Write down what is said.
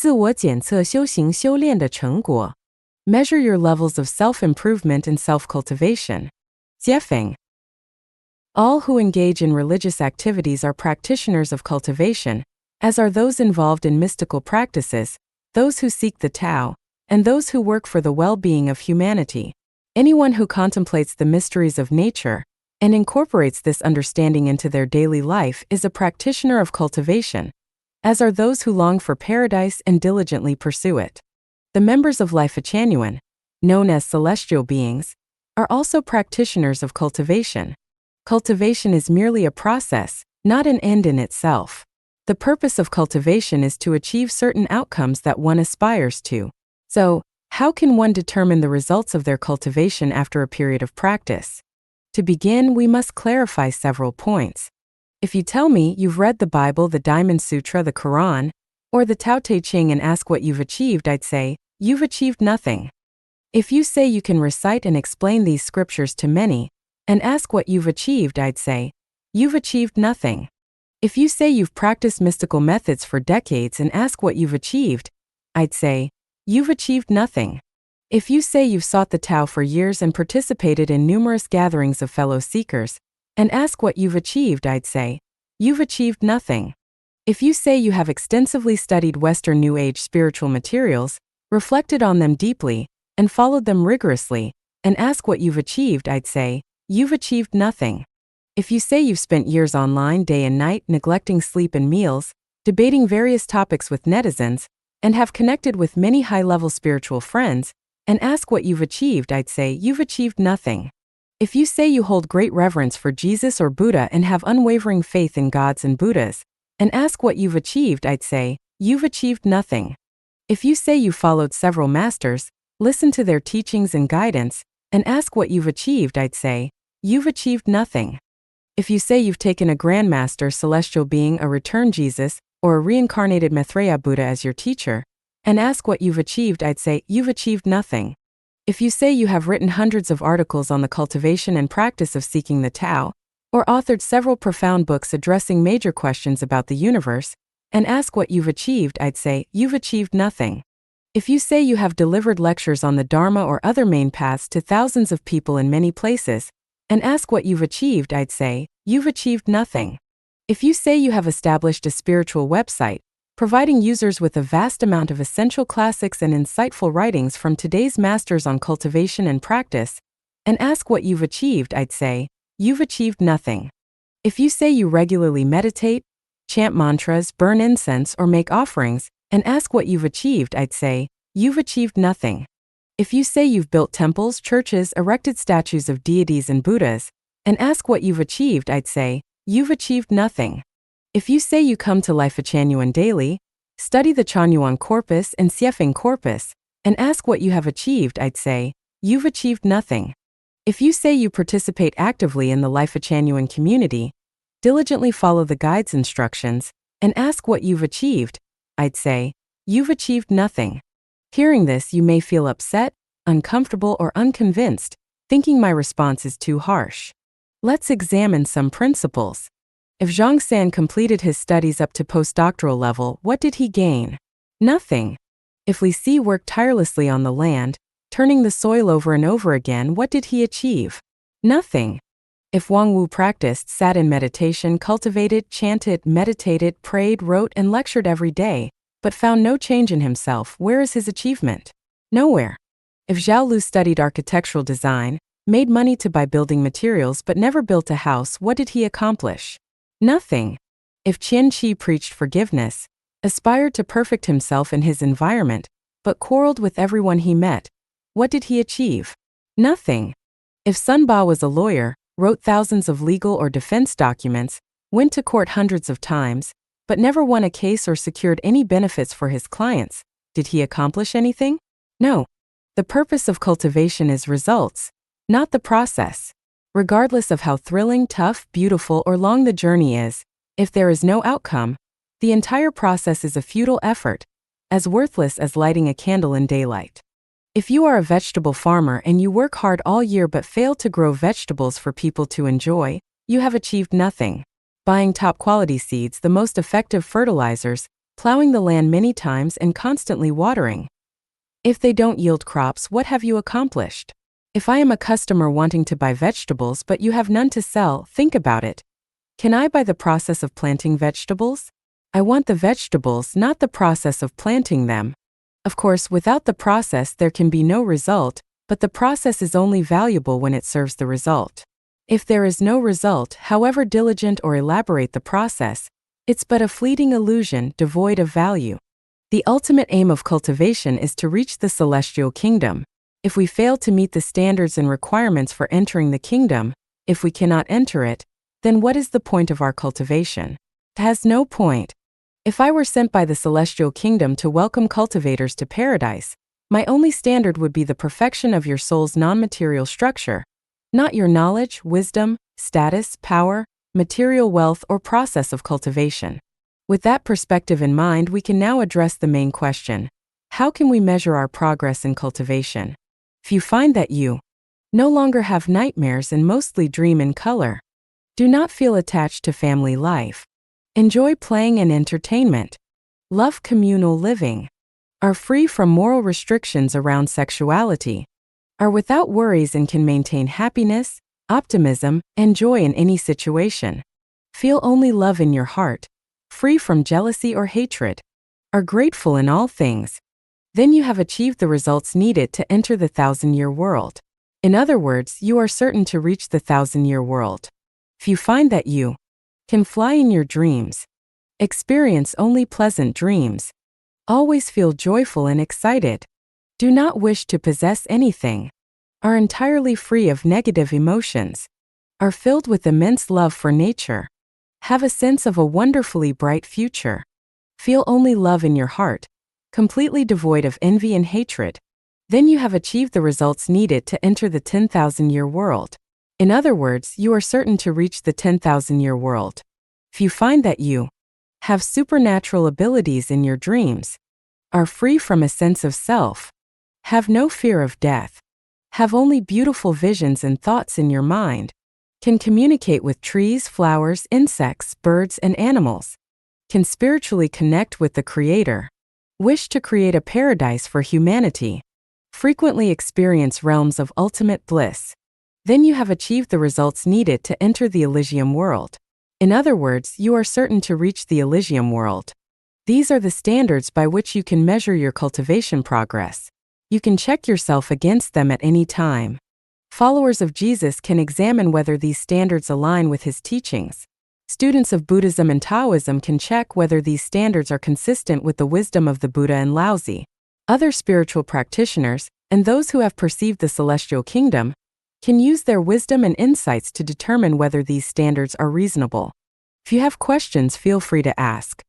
自我检测修行修炼的成果. Measure your levels of self-improvement and self-cultivation. Jiefeng. All who engage in religious activities are practitioners of cultivation, as are those involved in mystical practices, those who seek the Tao, and those who work for the well-being of humanity. Anyone who contemplates the mysteries of nature and incorporates this understanding into their daily life is a practitioner of cultivation, as are those who long for paradise and diligently pursue it. The members of Life-Chanyuan, known as celestial beings, are also practitioners of cultivation. Cultivation is merely a process, not an end in itself. The purpose of cultivation is to achieve certain outcomes that one aspires to. So, how can one determine the results of their cultivation after a period of practice? To begin, we must clarify several points. If you tell me you've read the Bible, the Diamond Sutra, the Quran, or the Tao Te Ching and ask what you've achieved, I'd say, you've achieved nothing. If you say you can recite and explain these scriptures to many, and ask what you've achieved, I'd say, you've achieved nothing. If you say you've practiced mystical methods for decades and ask what you've achieved, I'd say, you've achieved nothing. If you say you've sought the Tao for years and participated in numerous gatherings of fellow seekers, and ask what you've achieved, I'd say, you've achieved nothing. If you say you have extensively studied Western New Age spiritual materials, reflected on them deeply, and followed them rigorously, and ask what you've achieved, I'd say, you've achieved nothing. If you say you've spent years online day and night neglecting sleep and meals, debating various topics with netizens, and have connected with many high-level spiritual friends, and ask what you've achieved, I'd say, you've achieved nothing. If you say you hold great reverence for Jesus or Buddha and have unwavering faith in gods and Buddhas, and ask what you've achieved, I'd say, you've achieved nothing. If you say you've followed several masters, listened to their teachings and guidance, and ask what you've achieved, I'd say, you've achieved nothing. If you say you've taken a Grand Master, celestial being, a returned Jesus, or a reincarnated Maitreya Buddha as your teacher, and ask what you've achieved, I'd say, you've achieved nothing. If you say you have written hundreds of articles on the cultivation and practice of seeking the Tao, or authored several profound books addressing major questions about the universe, and ask what you've achieved, I'd say, you've achieved nothing. If you say you have delivered lectures on the Dharma or other main paths to thousands of people in many places, and ask what you've achieved, I'd say, you've achieved nothing. If you say you have established a spiritual website, providing users with a vast amount of essential classics and insightful writings from today's masters on cultivation and practice, and ask what you've achieved, I'd say, you've achieved nothing. If you say you regularly meditate, chant mantras, burn incense, or make offerings, and ask what you've achieved, I'd say, you've achieved nothing. If you say you've built temples, churches, erected statues of deities and Buddhas, and ask what you've achieved, I'd say, you've achieved nothing. If you say you come to Life-Chanyuan daily, study the Chanyuan corpus and Siefeng corpus, and ask what you have achieved, I'd say, you've achieved nothing. If you say you participate actively in the Life-Chanyuan community, diligently follow the guide's instructions, and ask what you've achieved, I'd say, you've achieved nothing. Hearing this, you may feel upset, uncomfortable, or unconvinced, thinking my response is too harsh. Let's examine some principles. If Zhongsan completed his studies up to postdoctoral level, what did he gain? Nothing. If Li Si worked tirelessly on the land, turning the soil over and over again, what did he achieve? Nothing. If Wang Wu practiced, sat in meditation, cultivated, chanted, meditated, prayed, wrote, and lectured every day, but found no change in himself, where is his achievement? Nowhere. If Zhao Lu studied architectural design, made money to buy building materials but never built a house, what did he accomplish? Nothing. If Qian Qi preached forgiveness, aspired to perfect himself in his environment, but quarreled with everyone he met, what did he achieve? Nothing. If Sun Ba was a lawyer, wrote thousands of legal or defense documents, went to court hundreds of times, but never won a case or secured any benefits for his clients, did he accomplish anything? No. The purpose of cultivation is results, not the process. Regardless of how thrilling, tough, beautiful, or long the journey is, if there is no outcome, the entire process is a futile effort, as worthless as lighting a candle in daylight. If you are a vegetable farmer and you work hard all year but fail to grow vegetables for people to enjoy, you have achieved nothing. Buying top-quality seeds, the most effective fertilizers, plowing the land many times and constantly watering. If they don't yield crops, what have you accomplished? If I am a customer wanting to buy vegetables but you have none to sell, think about it. Can I buy the process of planting vegetables? I want the vegetables, not the process of planting them. Of course, without the process there can be no result, but the process is only valuable when it serves the result. If there is no result, however diligent or elaborate the process, it's but a fleeting illusion devoid of value. The ultimate aim of cultivation is to reach the celestial kingdom. If we fail to meet the standards and requirements for entering the kingdom, if we cannot enter it, then what is the point of our cultivation? It has no point. If I were sent by the celestial kingdom to welcome cultivators to paradise, my only standard would be the perfection of your soul's non-material structure, not your knowledge, wisdom, status, power, material wealth, or process of cultivation. With that perspective in mind, we can now address the main question. How can we measure our progress in cultivation? If you find that you no longer have nightmares and mostly dream in color, do not feel attached to family life, enjoy playing and entertainment, love communal living, are free from moral restrictions around sexuality, are without worries and can maintain happiness, optimism, and joy in any situation, feel only love in your heart, free from jealousy or hatred, are grateful in all things, then you have achieved the results needed to enter the 1,000-year world. In other words, you are certain to reach the 1,000-year world. If you find that you can fly in your dreams, experience only pleasant dreams, always feel joyful and excited, do not wish to possess anything, are entirely free of negative emotions, are filled with immense love for nature, have a sense of a wonderfully bright future, feel only love in your heart, completely devoid of envy and hatred, then you have achieved the results needed to enter the 10,000-year world. In other words, you are certain to reach the 10,000-year world. If you find that you have supernatural abilities in your dreams, are free from a sense of self, have no fear of death, have only beautiful visions and thoughts in your mind, can communicate with trees, flowers, insects, birds, and animals, can spiritually connect with the Creator, wish to create a paradise for humanity, frequently experience realms of ultimate bliss, then you have achieved the results needed to enter the Elysium world. In other words, you are certain to reach the Elysium world. These are the standards by which you can measure your cultivation progress. You can check yourself against them at any time. Followers of Jesus can examine whether these standards align with his teachings. Students of Buddhism and Taoism can check whether these standards are consistent with the wisdom of the Buddha and Laozi. Other spiritual practitioners, and those who have perceived the celestial kingdom, can use their wisdom and insights to determine whether these standards are reasonable. If you have questions, feel free to ask.